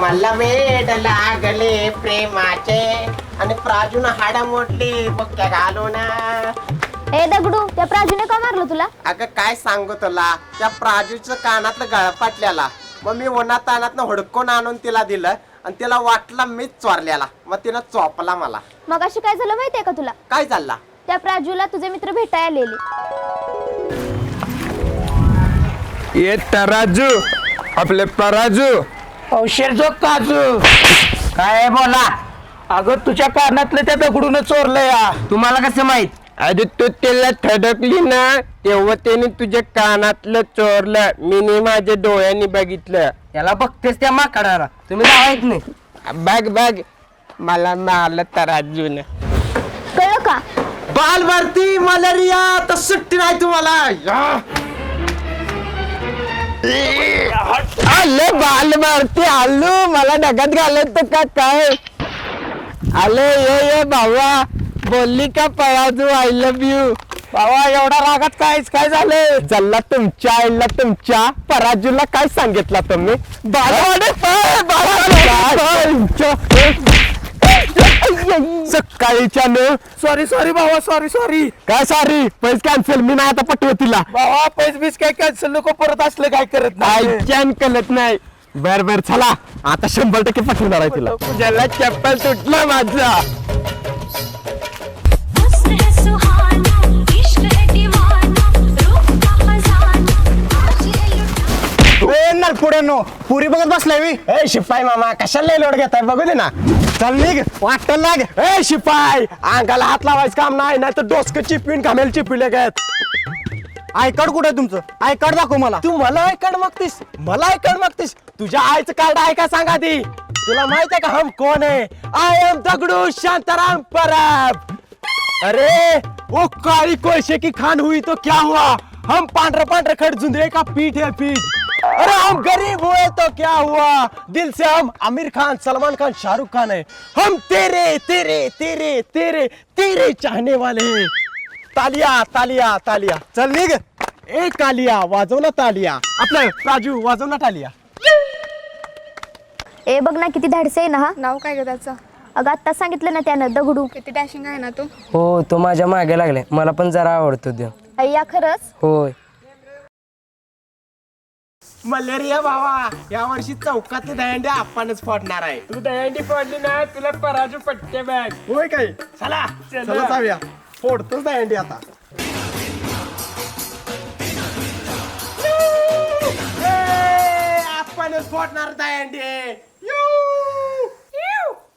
मला वेड लागले प्रेमाचे आणि प्राजून हाडा मोडली बक्या घालून. ए दगडू, त्या प्राजूने का मारलं तुला? अगं काय सांगू तुला, त्या प्राजूचं कानातलं गळ फाटल्याला. मग मी उन्हात तानातनं हुडकून आणून तिला दिलं आणि तिला वाटला मीच चोरल्याला. मग तिनं चोपला मला. मग अशी काय झालं माहितीये का तुला? काय झाला? त्या प्राजूला तुझे मित्र भेटायला आलेले. ये तराजू, आपले पराजू, औषध जो काजू. काय बोला? अगं तुझ्या कानातलं त्या दगडून चोरलं या. तुम्हाला कसं माहित? अरे तू त्याला थडकली ना तेव्हा त्याने तुझ्या कानातलं चोरलं. मी माझ्या डोळ्यांनी बघितलं. याला बघतेस त्या माकडाला. तुम्ही जावायच नाही. बघ बघ, मला मारलं तराजून. कळलं का? बाल भरती मलेरिया तर सुट्टी नाही तुम्हाला. आले बाल मारती आलू, मला डगात घालत का काय? आले ये भावा, बोलली का पराजू आय लव्ह यू. बाबा एवढा रागात काय झालं? जल्ला तुमच्या आईला तुमच्या पराजूला काय सांगितलं तुम्ही? सकाळीच्या न सॉरी बाबा, सॉरी. काय सॉरी? पैसे कॅन्सल, मी नाही आता पटवत तिला. बाबा पैस काय कॅन्सल नको, परत असलं काय करत नाही. ऐकून कळत नाही. बर चला, आता 100% पटवणार आहे तिला. ज्याला चप्पल तुटलं माझा. हुस्न है सुहाना, इश्क है दीवाना, रूह का खजाना, आज ये लुटा. पुढे नो पुरी बघत बसलाय मी. ए शिपाई मामा, कशाला लोड घेताय? बघू दे ना. चल निघ, वाटत लाग. ए शिपाई, अंगाला हात लावायचं काम नाही, नाही तर डोसकं चिपवीन घामेल चिपविले गत. आय कार्ड कुठे तुमचं? आय कार्ड दाखव मला. तू मला आय कार्ड मागतीस? मला आय कार्ड मागतीस? तुझ्या आईचं कार्ड आहे का सांगा ती. तुला माहित आहे का हम कोण है? I am Dagdu Shantaram Parab. अरे वो काली कोळशे की खान हुई तो क्या हुआ? हम पांढरे खड़ जुंदरे का पीठ है पीठ. अरे हम गरीब हुए तो क्या हुआ? दिल से हम आमिर खान, सलमान खान, शाहरुख खान है. हम तेरे तेरे तेरे तेरे तेरे चाहने वाले हैं. तालिया तालिया तालिया. चल निघ. ए कालिया, वाजव ना तालिया. आपलं राजू, वाजव ना तालिया. ए बघ ना, किती धाडसे आहे ना हा. नाव काय ग त्याचं? अगं आत्ता सांगितलं ना त्यानं, दगडू. किती डॅशिंग आहे ना तू. हो, तो माझ्या मागे लागले. मला पण जरा आवडतो तो. अय्या खरंच? होय. मलेरिया भावा, या वर्षी चौकातली दहीहंडी आपणच फोडणार आहे. तू दहीहंडी फोडली ना, तुला पराजू पटते बॅग. होय काय? चला जाऊया. फोडतोच दहीहंडी आता. आपणच फोडणार दहीहंडी.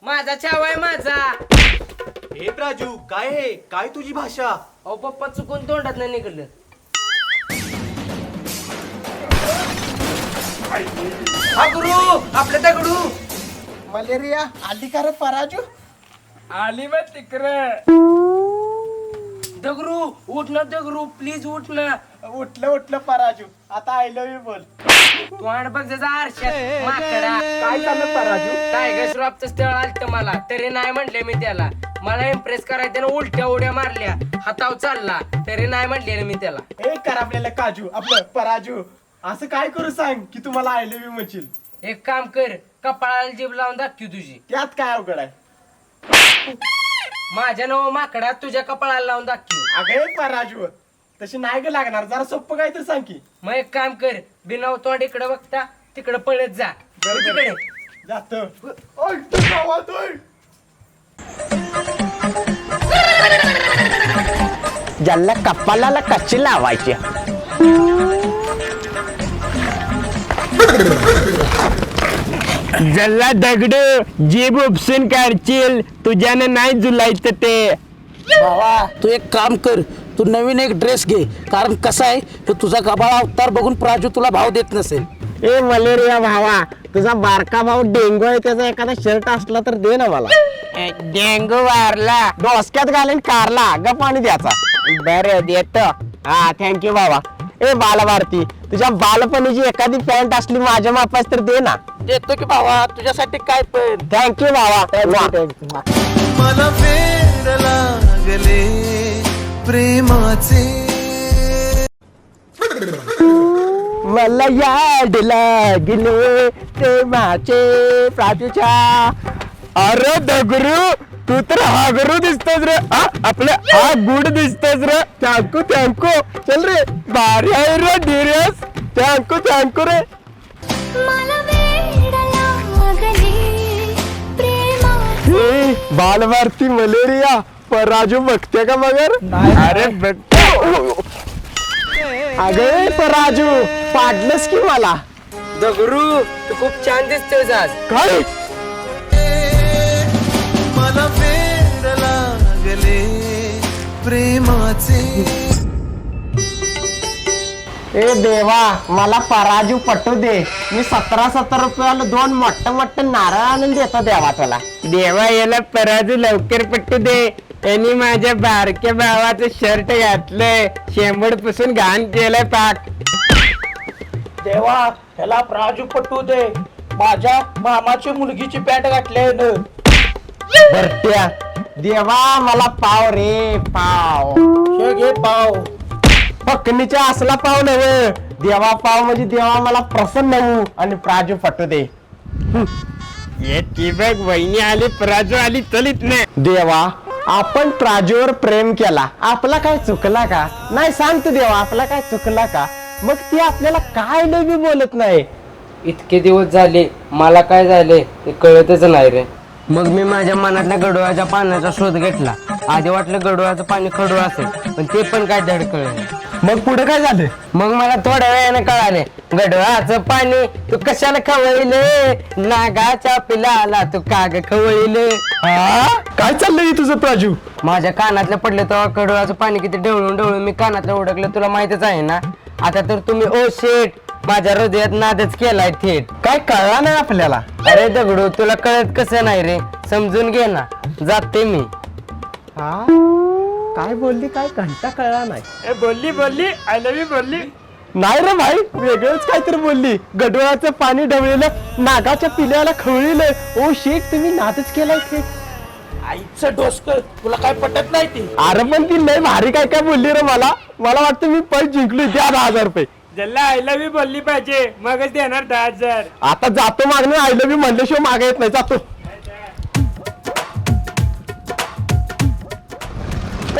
माझा चाव आहे माझा. हे राजू, काय आहे? काय तुझी भाषा? अहो पप्पा चुकून तोंडात नाही निघलं. हा गुरु, आपले दगडू. मलेरिया आली का रे पराजू? आली बघ तिकडे. दगडू उठ ना, दगडू प्लीज उठ ना. उठलं पराजू. आता आय लव्ह यू बोल. तू आण बघ त्याचा आरशात माकडा. काय झालं पराजू? टायगर श्रॉफचं स्थळ आलत मला, तरी नाही म्हणले मी त्याला. मला इम्प्रेस करायचं त्यानं उलट्या उड्या मारल्या, हाताव चालला, तरी नाही म्हणले मी त्याला. हे कर आपल्याला काजू, आपलं पराजू. असं काय करू सांग की तुम्हाला आय लव्ह यू म्हणशील? एक काम कर, कपाळाला जीभ लावून दाखव तुझी. त्यात काय अवघड आहे? माझ्या नव माकडा तुझ्या कपाळाला लावून दाखव. अगं पराजू, तशी नाही ग लागणार. जरा सोपं काय तर सांग की. मग एक काम कर, बिनाव तोंड इकडे बघता तिकडे पळत जा. तिकडे जात ज्याला कपालाला कशी लावायची. जल्ला दगडू, जीभ उपसून काढशील, तुझ्यानं नाही जुलायचं ते. बाबा तू एक काम कर, तू नवीन एक ड्रेस घे. कारण कसं आहे, तो तुझा गबाळा अवतार बघून प्राजू तुला भाव देत नसेल. ए मलेरिया भावा, तुझा बारका भाऊ डेंगू आहे, त्याचा एखादा शर्ट असला तर दे ना मला. डेंगू वारला, डोसक्यात घालीन कारला, ग पाणी द्याचा. बरं देतो. हा थँक्यू बाबा. ए बालभारती, तुझ्या बालपणीची एखादी पॅन्ट असली माझ्या मापास तर दे ना. देतो की बाबा, तुझ्यासाठी काय पण. थँक्यू बाबा. मला वेड लागले प्रेमाचे. मला याड लागले प्रेमाचे प्राजूच्या. अरे दगरू तू तर हागरू दिसतोस रे. आपलं हा गुड दिसतोस रे. थँकू चल रे. भारी आहे रे धीरेस. थँकू रे. मला वेड लागले प्रेमाचे. हे बालभारती मलेरिया पराजू बघते का मगर. अरे बघतो. अगे पराजू पाडलंस की मला. दगडू तू खूप छान दिसतोय आज. काय मला वेड लागले प्रेमाचे. ए देवा मला पराजू पटू दे. मी 17 रुपयाला 2 मोठं नारळ आणून देतो देवा तुला. देवा याला पराजू लवकर पट्टू दे. त्यांनी माझ्या बारक्या भावाचं शर्ट घातलंय. शेंबड पासून घाण केलंय पाक. देवा ह्याला प्राजू पटू दे. माझ्या मामाची मुलगीची पॅन्ट घातली ना. भरत्या देवा मला पाव रे पाव. हे घे पाव. पकनीचा असला पाव नव्हे. देवा पाव म्हणजे देवा मला प्रसन्न होऊ आणि प्राजू पटू दे. ये ती बघ वहिनी आली पराजू आली चलित नाही. देवा आपण प्राजूवर प्रेम केला. आपला काय चुकला का नाही सांग तू देवा. आपला काय चुकला का. मग ती आपल्याला काय नवी बोलत नाही. इतके दिवस झाले मला काय झाले ते कळतच नाही रे. मग मी माझ्या मनातल्या गडोळाच्या पाण्याचा शोध घेतला. आधी वाटलं गडोळाचं पाणी खडू असेल पण ते पण काय धड कळलं. मग पुढे काय झालं. मग मला थोड्या वेळाने कळाले गडोळाचं पाणी तू कशाला खवळीले. नागाच्या पिलाला तू काग खवळीले. काय चाललंय तुझं प्राजू. माझ्या कानातलं पडलं तेव्हा गडोळाचं पाणी किती ढवळून मी कानातलं उडकलं तुला माहितच आहे ना. आता तर तुम्ही ओ शेट माझ्या हृदयात नादच केलाय थेट. काय कळला नाही आपल्याला. अरे दगडू तुला कळत कसं नाही रे. समजून घे ना. जाते मी. काय बोलली काय घंटा कळला नाही. बोलली आय लव्ह यू बोलली. नाही रे भाई वेगळंच काहीतरी बोलली. गडोळाचं पाणी ढवळलेलं नागाच्या पिल्याला खवळीलं. ओ शेट तुम्ही नादच केलाय थेट. आईचं डोसकं तुला काय पटत नाही ती. अरे पण ती लय भारी काय काय बोलली रे. मला वाटतं मी पैसे जिंकलो. द्या 10,000 रुपये. ज्याला आय लव्ह यू बोलली पाहिजे मगच देणार 10,000. आता जातो मागणं. आय लव्ह यू म्हणल्याशिवाय मागे येत नाही. जातो.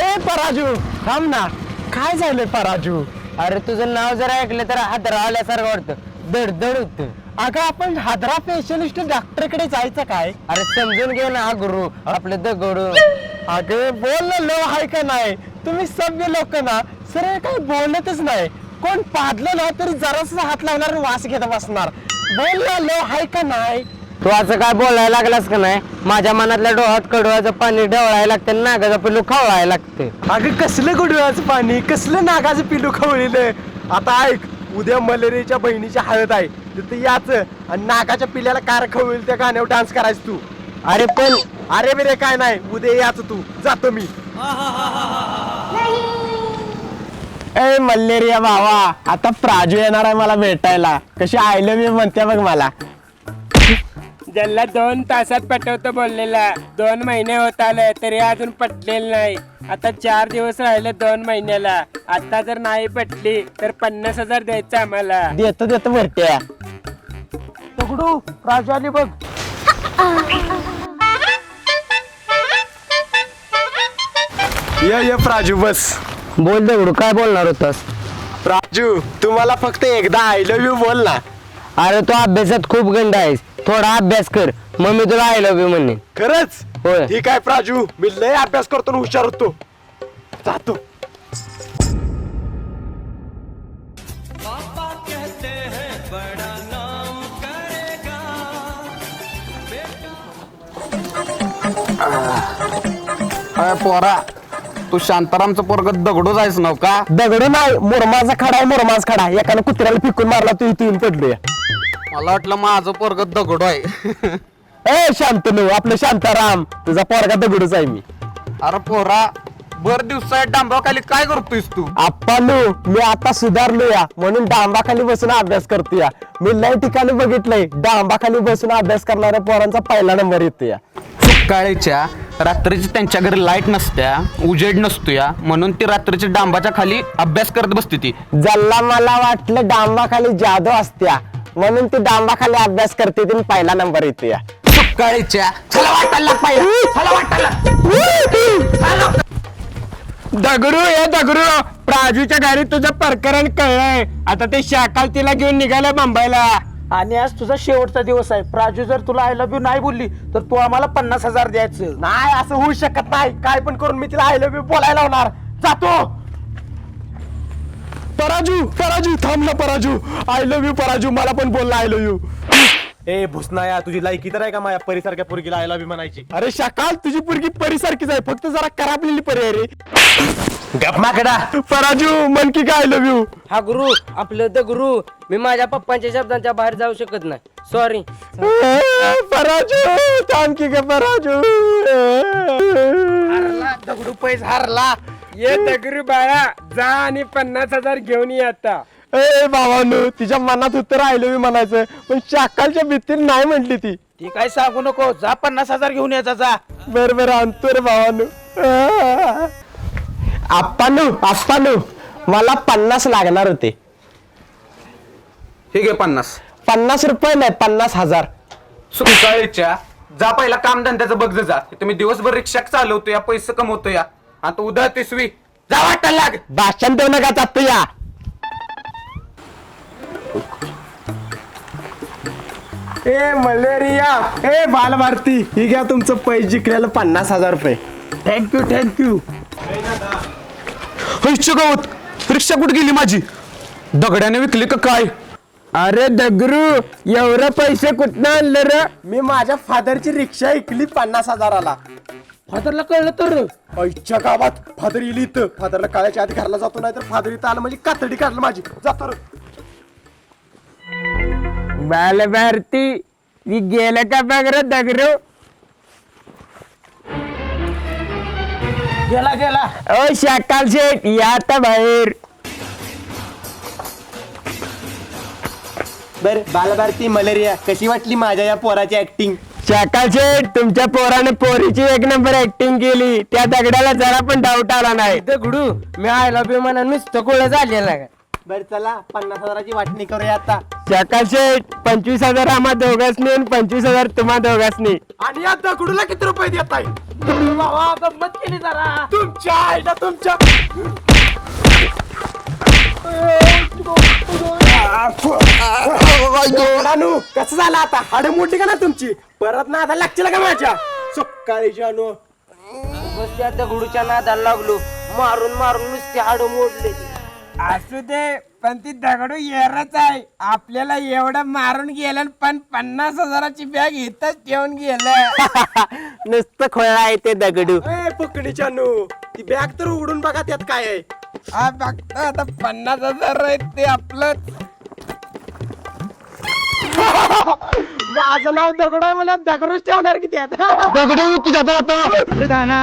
ए पराजू थांब ना. काय झालंय पराजू. अरे तुझं नाव जर ऐकलं तर हात राहिल्यासारखं वाटतं. धडधड होतं. अगं आपण हादरा स्पेशलिस्ट डॉक्टरकडे जायचं काय. अरे समजून घे ना हा गुरु आपलं दगडू. अगं बोल ना लो हाय का नाही. तुम्ही सभ्य लोक ना सरळ काही बोलतच नाही. कोण पाडलं ना तरी जरास हात लावणार वास घेत बसणार. बोल ना लो हाय का नाही. तू असं काय बोलायला लागलास का नाही. माझ्या मनातल्या डोळ्यात कडवाचं पाणी ढवळायला लागतं. नागाचं पिल्लू खवळायला लागते. अगं कसलं गुडव्याचं पाणी कसलं नागाचं पिलू खवळीलं. आता ऐक उद्या मलेरियाच्या बहिणीची हळद आहे. तिथं याचं आणि नागाच्या पिल्याला कार खवळील त्या गाण्यावर डान्स करायचं तू. अरे पण अरे बिरे काय नाही उद्या याच तू. जातो मी. ए मलेरिया भावा आता प्राजू येणार आहे मला भेटायला. कशी आय लव्ह यू म्हणते बघ मला. ज्याला 2 तासात पटवतो बोललेला 2 महिने होत आले तरी अजून पटलेलं नाही. आता 4 दिवस राहिले 2 महिन्याला. आता जर नाही पटली तर 50,000 द्यायचं आम्हाला. देतो भरत्या. दगडू प्राजू आली बघ. ये प्राजू बस. बोल दगडू काय बोलणार होतास. प्राजू तुम्हाला फक्त एकदा आय लव्ह यू बोल ना. अरे तू अभ्यासात खूप गंड आहेस. थोडा अभ्यास कर मग मी तुला आय लव्ह यू म्हणेन. खरंच होय. ठीक आहे प्राजू मी लय अभ्यास करतो आणि हुशार होतो. जातो. अरे पोरा तू शांतारामचं पोरग दगडू जायचं नव का. दगड नाही मुरमाचा खडा आहे. मुरमाच खडा एकानं कुत्र्याला फिकून मारला तू इथून पडलोय. मला वाटलं माझं पोरग दगडू आहे. ए शांतनू आपलं शांताराम तुझा पोरगा दगडूच आहे मी. अरे पोरा भर दिवसा डांबराखाली काय करतोयस तू. आप्पानू मी आता सुधारलो या म्हणून डांबाखाली बसून अभ्यास करतो या. मी लय ठिकाणी बघितलंय डांबाखाली बसून अभ्यास करणाऱ्या पोरांचा पहिला नंबर येतो या. सकाळीच्या रात्रीची त्यांच्या घरी लाईट नसत्या उजेड नसतो या म्हणून ती रात्रीच्या डांबाच्या खाली अभ्यास करत बसते ती. जल्ला मला वाटलं डांबाखाली जादू असत्या म्हणून ती डांबाखाली अभ्यास करते ती पहिला नंबर येते या सुकाळीच्या चला वाटायला पाहिजे चला वाटायला दगडू हे दगडू प्राजूच्या घरी तुझं प्रकरण कळलंय आता ते शाकाल तिला घेऊन निघालं मुंबईला. आणि आज तुझा शेवटचा दिवस आहे. प्राजू जर तुला आय लव्ह यू नाही बोलली तर तू आम्हाला 50,000 द्यायचं. नाही असं होऊ शकत नाही. काय पण करून मी तिला आय लव्ह यू बोलायला होणार. जातो. पराजू पराजू थांब ना पराजू आय लव्ह यू पराजू मला पण बोलला आय लव्ह यू. ए भुसनाया तुझी लायकी तर आहे का माझ्या परीसारख्या पोरगीला आय लव्ह यू म्हणायची. अरे शाकाल तुझी पोरगी परीसारखीच आहे फक्त जरा कराबलेली परी आहे रे. गप माकडा. पराजू मन की काय आय लव्ह यू. हा गुरु आपलं द गुरु मी माझ्या पप्पांच्या शब्दांच्या बाहेर जाऊ शकत नाही सॉरी. पराजू थांब की ग पराजू. दगडू पैस हारला. ये दगडू बाळा जा आणि 50,000 घेऊन ये आता. ए भावानू तिच्या मनात उत्तर आय लव्ह यू म्हणायचं पण शाकालच्या भीतीत नाही म्हटली ती. ती काय सांगू नको. जा 50,000 घेऊन यायचा जा. बर बर आणतो रे भावानू. आप्पानू मला 50 लागणार होते. हे घे 50. 50 रुपये नाही 50,000. सुकाळीच्या जा पहिला काम धंद्याचं बघ जा तुम्ही दिवसभर रिक्षा चालवतो या पैसे कमवतो या आता उद्या 30वी जा वाटायला लाग. भाषण देऊ नका जातो या. ए मलेरिया ए बालभारती ही घ्या तुमचं पैसे जिंकलेलं 50,000 रुपये. थँक्यू. गवत रिक्षा कुठे गेली माझी दगड्याने विकली का काय. अरे दगरू एवढं पैसे कुठनं आणलं रे. मी माझ्या फादरची रिक्षा ऐकली 50,000ला. फादरला कळलं तर आईच्या गावात फादर येईल इथं. फादरला काळाच्या आधी घरला जातो नाही तर फादर इथं आलं म्हणजे कातडी काढलं माझी. जातो रे. बालभारती ती गेलं का बघ रे दगरू. गेला. ओ शाकाल शेठ या आता बाहेर. बर बालभारती मलेरिया कशी वाटली माझ्या या पोराची ऍक्टिंग. शाकाल शेठ तुमच्या पोराने पोरीची 1 नंबर ऍक्टिंग केली. त्या दगडाला जरा पण डाऊट आला नाही. दगडू मी आय लव्ह यू म्हणून नुसतं कोळ झालेला आहे. बर चला 50,000ची वाटणी करूया आता. शाकाल शेठ 25,000 आम्हा दोघांनी आणि 25,000 तुम्हा दोघांनी. आणि या दगडूला किती रुपये देत आहे. बाबा गंमत केली जरा. तुमच्या आईला तुमच्या दगडानू कसं झालं आता हाड मोठी का ना तुमची परत ना आता लागतील का माझ्या सकाळी जानू. बस त्या दगडूच्या नादाला लागलो मारून मारून नुसते हाड मोडले. असू दे पण ती दगडू येरच आहे. आपल्याला एवढं मारून गेलं पण 50,000ची बॅग इथंच ठेवून गेलं. नुसतं खोळा आहे ते दगडू. पकडी जानू ती बॅग तर उघडून बघा त्यात काय आहे. हा फक्त आता 50,000 आहेत ते आपलं. माझं नाव दगडू आहे मला दगडूच ठेवणार की त्यात. दगडू तुझ्या ना